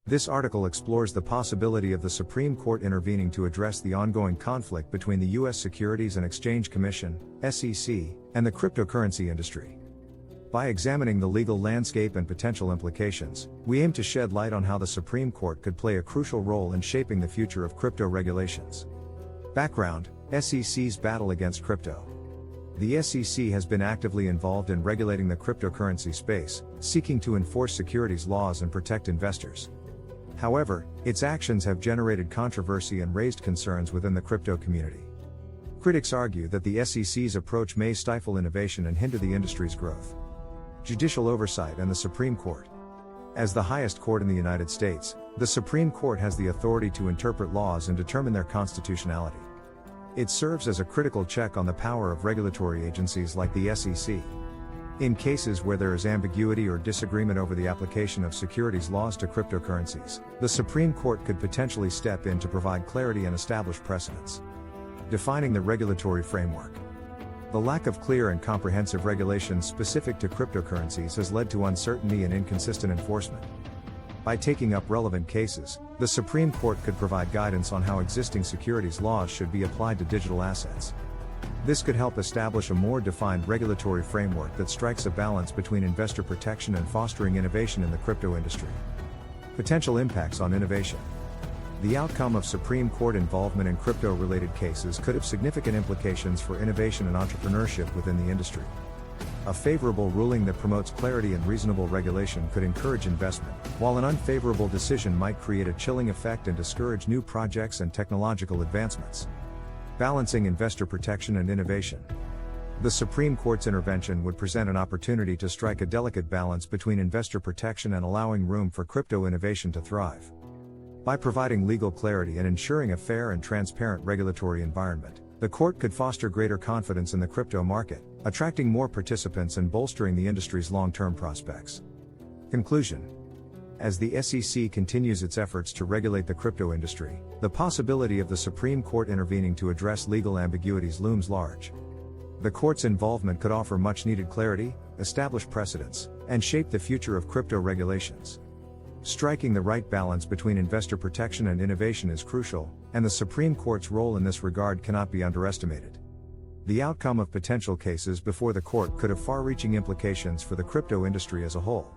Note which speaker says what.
Speaker 1: This article explores the possibility of the Supreme Court intervening to address the ongoing conflict between the U.S. Securities and Exchange Commission, SEC, and the cryptocurrency industry. By examining the legal landscape and potential implications, we aim to shed light on how the Supreme Court could play a crucial role in shaping the future of crypto regulations. Background: SEC's battle against crypto. The SEC has been actively involved in regulating the cryptocurrency space, seeking to enforce securities laws and protect investors. However, its actions have generated controversy and raised concerns within the crypto community. Critics argue that the SEC's approach may stifle innovation and hinder the industry's growth. Judicial oversight and the Supreme Court. As the highest court in the United States, the Supreme Court has the authority to interpret laws and determine their constitutionality. It serves as a critical check on the power of regulatory agencies like the SEC. In cases where there is ambiguity or disagreement over the application of securities laws to cryptocurrencies, the Supreme Court could potentially step in to provide clarity and establish precedents. Defining the regulatory framework. The lack of clear and comprehensive regulations specific to cryptocurrencies has led to uncertainty and inconsistent enforcement. By taking up relevant cases, the Supreme Court could provide guidance on how existing securities laws should be applied to digital assets. This could help establish a more defined regulatory framework that strikes a balance between investor protection and fostering innovation in the crypto industry. Potential impacts on innovation. The outcome of Supreme Court involvement in crypto-related cases could have significant implications for innovation and entrepreneurship within the industry. A favorable ruling that promotes clarity and reasonable regulation could encourage investment, while an unfavorable decision might create a chilling effect and discourage new projects and technological advancements. Balancing investor protection and innovation. The Supreme Court's intervention would present an opportunity to strike a delicate balance between investor protection and allowing room for crypto innovation to thrive. By providing legal clarity and ensuring a fair and transparent regulatory environment, the court could foster greater confidence in the crypto market, attracting more participants and bolstering the industry's long-term prospects. Conclusion. As the SEC continues its efforts to regulate the crypto industry, the possibility of the Supreme Court intervening to address legal ambiguities looms large. The court's involvement could offer much-needed clarity, establish precedents, and shape the future of crypto regulations. Striking the right balance between investor protection and innovation is crucial, and the Supreme Court's role in this regard cannot be underestimated. The outcome of potential cases before the court could have far-reaching implications for the crypto industry as a whole.